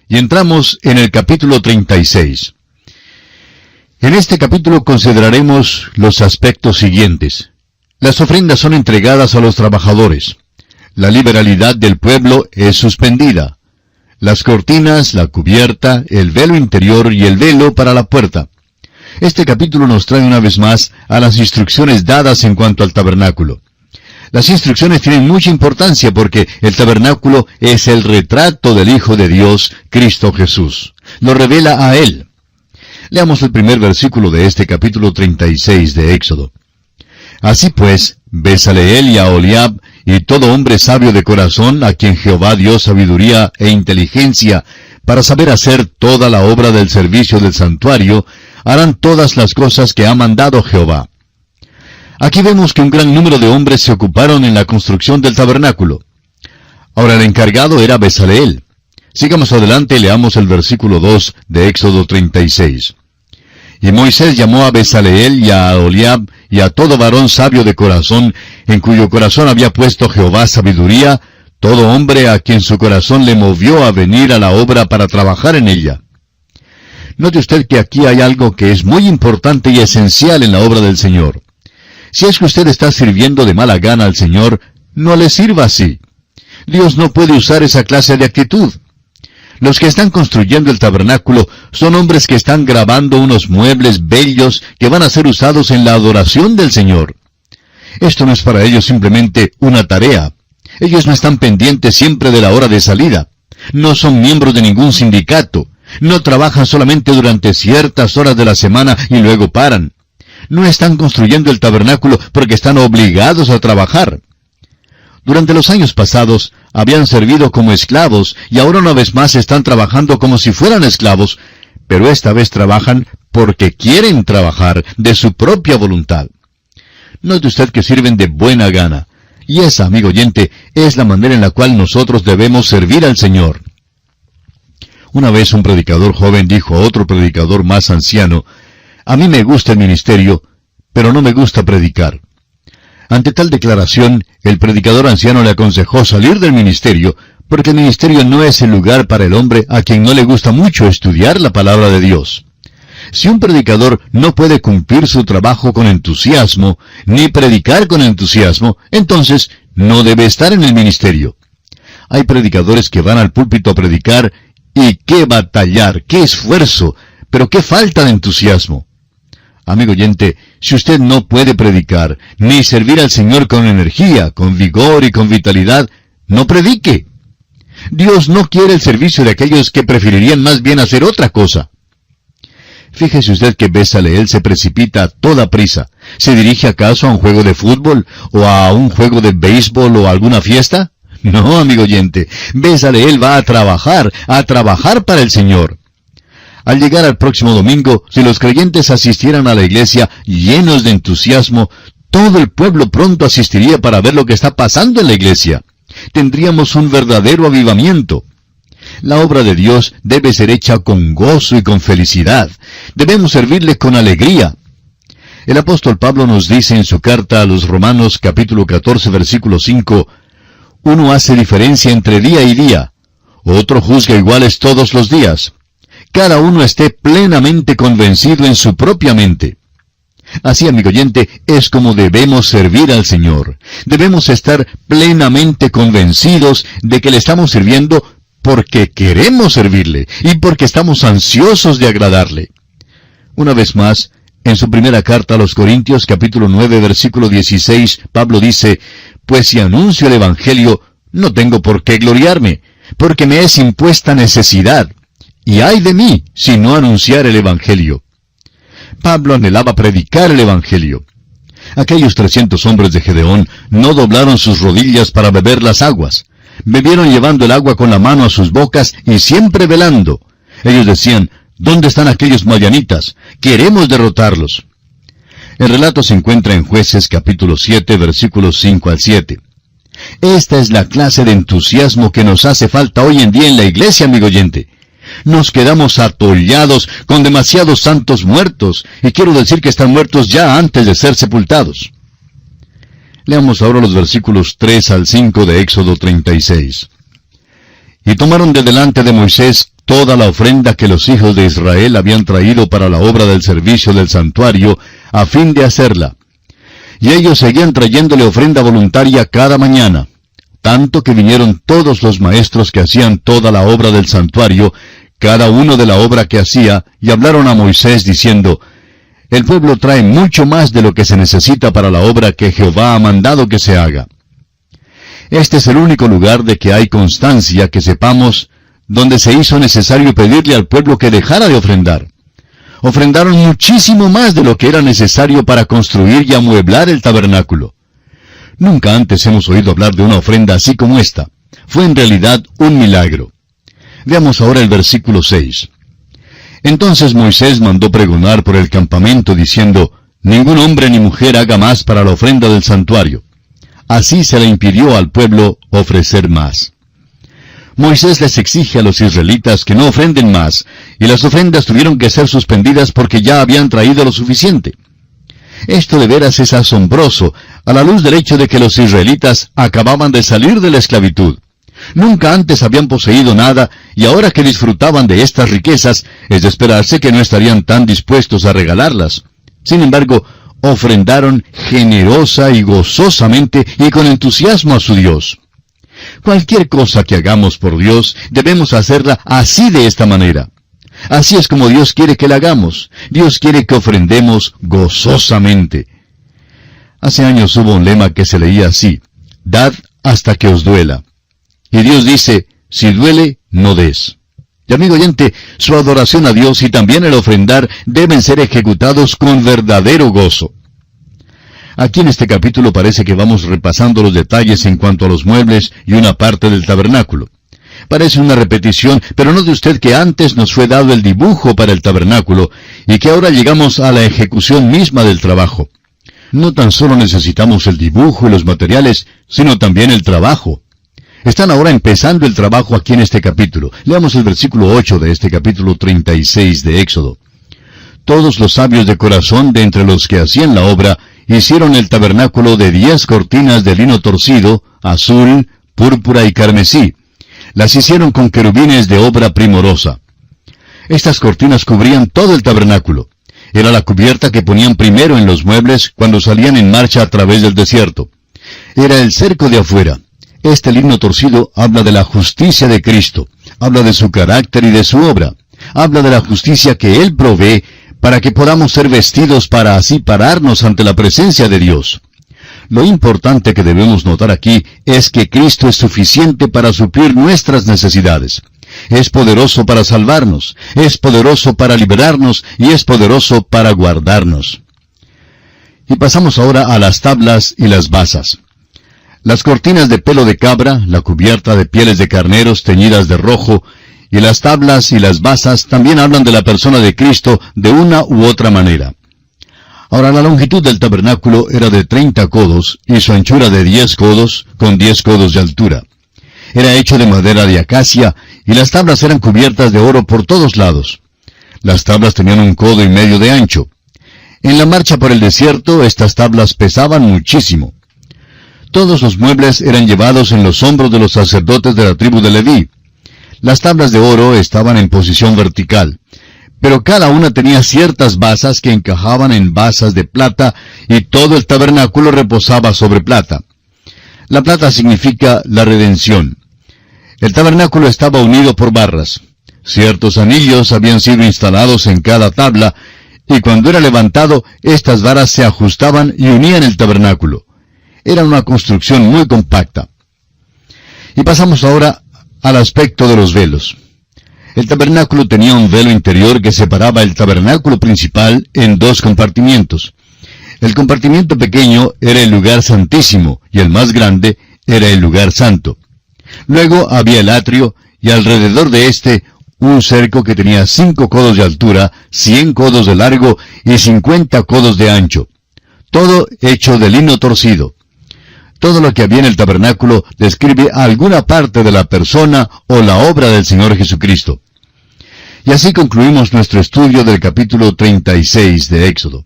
y entramos en el capítulo 36. En este capítulo consideraremos los aspectos siguientes. Las ofrendas son entregadas a los trabajadores. La liberalidad del pueblo es suspendida. Las cortinas, la cubierta, el velo interior y el velo para la puerta. Este capítulo nos trae una vez más a las instrucciones dadas en cuanto al tabernáculo. Las instrucciones tienen mucha importancia porque el tabernáculo es el retrato del Hijo de Dios, Cristo Jesús. Lo revela a Él. Leamos el primer versículo de este capítulo 36 de Éxodo. Así pues, Bezaleel y Aholiab, y todo hombre sabio de corazón, a quien Jehová dio sabiduría e inteligencia, para saber hacer toda la obra del servicio del santuario, harán todas las cosas que ha mandado Jehová. Aquí vemos que un gran número de hombres se ocuparon en la construcción del tabernáculo. Ahora el encargado era Bezaleel. Sigamos adelante y leamos el versículo 2 de Éxodo 36. Y Moisés llamó a Bezaleel y a Aholiab y a todo varón sabio de corazón, en cuyo corazón había puesto Jehová sabiduría, todo hombre a quien su corazón le movió a venir a la obra para trabajar en ella. Note usted que aquí hay algo que es muy importante y esencial en la obra del Señor. Si es que usted está sirviendo de mala gana al Señor, no le sirva así. Dios no puede usar esa clase de actitud. Los que están construyendo el tabernáculo son hombres que están grabando unos muebles bellos que van a ser usados en la adoración del Señor. Esto no es para ellos simplemente una tarea. Ellos no están pendientes siempre de la hora de salida. No son miembros de ningún sindicato. No trabajan solamente durante ciertas horas de la semana y luego paran. No están construyendo el tabernáculo porque están obligados a trabajar. Durante los años pasados habían servido como esclavos y ahora una vez más están trabajando como si fueran esclavos, pero esta vez trabajan porque quieren trabajar de su propia voluntad. Note usted que sirven de buena gana, y esa, amigo oyente, es la manera en la cual nosotros debemos servir al Señor. Una vez un predicador joven dijo a otro predicador más anciano: «A mí me gusta el ministerio, pero no me gusta predicar». Ante tal declaración, el predicador anciano le aconsejó salir del ministerio, porque el ministerio no es el lugar para el hombre a quien no le gusta mucho estudiar la palabra de Dios. Si un predicador no puede cumplir su trabajo con entusiasmo, ni predicar con entusiasmo, entonces no debe estar en el ministerio. Hay predicadores que van al púlpito a predicar, y qué batallar, qué esfuerzo, pero qué falta de entusiasmo. Amigo oyente, si usted no puede predicar, ni servir al Señor con energía, con vigor y con vitalidad, no predique. Dios no quiere el servicio de aquellos que preferirían más bien hacer otra cosa. Fíjese usted que Bezaleel se precipita a toda prisa. ¿Se dirige acaso a un juego de fútbol, o a un juego de béisbol, o a alguna fiesta? No, amigo oyente, Bezaleel va a trabajar para el Señor. Al llegar al próximo domingo, si los creyentes asistieran a la iglesia llenos de entusiasmo, todo el pueblo pronto asistiría para ver lo que está pasando en la iglesia. Tendríamos un verdadero avivamiento. La obra de Dios debe ser hecha con gozo y con felicidad. Debemos servirle con alegría. El apóstol Pablo nos dice en su carta a los Romanos capítulo 14 versículo 5, «Uno hace diferencia entre día y día, otro juzga iguales todos los días. Cada uno esté plenamente convencido en su propia mente». Así, amigo oyente, es como debemos servir al Señor. Debemos estar plenamente convencidos de que le estamos sirviendo porque queremos servirle y porque estamos ansiosos de agradarle. Una vez más, en su primera carta a los Corintios, capítulo 9, versículo 16, Pablo dice: «Pues si anuncio el Evangelio, no tengo por qué gloriarme, porque me es impuesta necesidad. Y ay de mí, si no anunciar el Evangelio». Pablo anhelaba predicar el Evangelio. Aquellos 300 hombres de Gedeón no doblaron sus rodillas para beber las aguas. Bebieron llevando el agua con la mano a sus bocas y siempre velando. Ellos decían: «¿Dónde están aquellos madianitas? Queremos derrotarlos». El relato se encuentra en Jueces capítulo 7, versículos 5 al 7. Esta es la clase de entusiasmo que nos hace falta hoy en día en la iglesia, amigo oyente. Nos quedamos atollados con demasiados santos muertos, y quiero decir que están muertos ya antes de ser sepultados. Leamos ahora los versículos 3 al 5 de Éxodo 36. «Y tomaron de delante de Moisés toda la ofrenda que los hijos de Israel habían traído para la obra del servicio del santuario, a fin de hacerla. Y ellos seguían trayéndole ofrenda voluntaria cada mañana, tanto que vinieron todos los maestros que hacían toda la obra del santuario, cada uno de la obra que hacía, y hablaron a Moisés diciendo, «El pueblo trae mucho más de lo que se necesita para la obra que Jehová ha mandado que se haga». Este es el único lugar de que hay constancia que sepamos donde se hizo necesario pedirle al pueblo que dejara de ofrendar. Ofrendaron muchísimo más de lo que era necesario para construir y amueblar el tabernáculo. Nunca antes hemos oído hablar de una ofrenda así como esta. Fue en realidad un milagro. Veamos ahora el versículo 6. Entonces Moisés mandó pregonar por el campamento diciendo, «Ningún hombre ni mujer haga más para la ofrenda del santuario». Así se le impidió al pueblo ofrecer más. Moisés les exige a los israelitas que no ofrenden más, y las ofrendas tuvieron que ser suspendidas porque ya habían traído lo suficiente. Esto de veras es asombroso, a la luz del hecho de que los israelitas acababan de salir de la esclavitud. Nunca antes habían poseído nada, y ahora que disfrutaban de estas riquezas, es de esperarse que no estarían tan dispuestos a regalarlas. Sin embargo, ofrendaron generosa y gozosamente y con entusiasmo a su Dios. Cualquier cosa que hagamos por Dios, debemos hacerla así de esta manera. Así es como Dios quiere que la hagamos. Dios quiere que ofrendemos gozosamente. Hace años hubo un lema que se leía así, «Dad hasta que os duela». Y Dios dice, «Si duele, no des». Y amigo oyente, su adoración a Dios y también el ofrendar deben ser ejecutados con verdadero gozo. Aquí en este capítulo parece que vamos repasando los detalles en cuanto a los muebles y una parte del tabernáculo. Parece una repetición, pero note usted que antes nos fue dado el dibujo para el tabernáculo y que ahora llegamos a la ejecución misma del trabajo. No tan solo necesitamos el dibujo y los materiales, sino también el trabajo. Están ahora empezando el trabajo aquí en este capítulo. Leamos el versículo 8 de este capítulo 36 de Éxodo. Todos los sabios de corazón de entre los que hacían la obra hicieron el tabernáculo de 10 cortinas de lino torcido, azul, púrpura y carmesí. Las hicieron con querubines de obra primorosa. Estas cortinas cubrían todo el tabernáculo. Era la cubierta que ponían primero en los muebles cuando salían en marcha a través del desierto. Era el cerco de afuera. Este lino torcido habla de la justicia de Cristo, habla de su carácter y de su obra, habla de la justicia que Él provee para que podamos ser vestidos para así pararnos ante la presencia de Dios. Lo importante que debemos notar aquí es que Cristo es suficiente para suplir nuestras necesidades. Es poderoso para salvarnos, es poderoso para liberarnos y es poderoso para guardarnos. Y pasamos ahora a las tablas y las basas. Las cortinas de pelo de cabra, la cubierta de pieles de carneros teñidas de rojo, y las tablas y las basas también hablan de la persona de Cristo de una u otra manera. Ahora, la longitud del tabernáculo era de 30 codos, y su anchura de 10 codos, con 10 codos de altura. Era hecho de madera de acacia, y las tablas eran cubiertas de oro por todos lados. Las tablas tenían 1,5 codos de ancho. En la marcha por el desierto, estas tablas pesaban muchísimo. Todos los muebles eran llevados en los hombros de los sacerdotes de la tribu de Leví. Las tablas de oro estaban en posición vertical, pero cada una tenía ciertas basas que encajaban en basas de plata, y todo el tabernáculo reposaba sobre plata. La plata significa la redención. El tabernáculo estaba unido por barras. Ciertos anillos habían sido instalados en cada tabla, y cuando era levantado, estas varas se ajustaban y unían el tabernáculo. Era una construcción muy compacta. Y pasamos ahora al aspecto de los velos. El tabernáculo tenía un velo interior que separaba el tabernáculo principal en 2 compartimientos. El compartimiento pequeño era el lugar santísimo y el más grande era el lugar santo. Luego había el atrio y alrededor de este un cerco que tenía 5 codos de altura, 100 codos de largo y 50 codos de ancho. Todo hecho de lino torcido. Todo lo que había en el tabernáculo describe alguna parte de la persona o la obra del Señor Jesucristo. Y así concluimos nuestro estudio del capítulo 36 de Éxodo.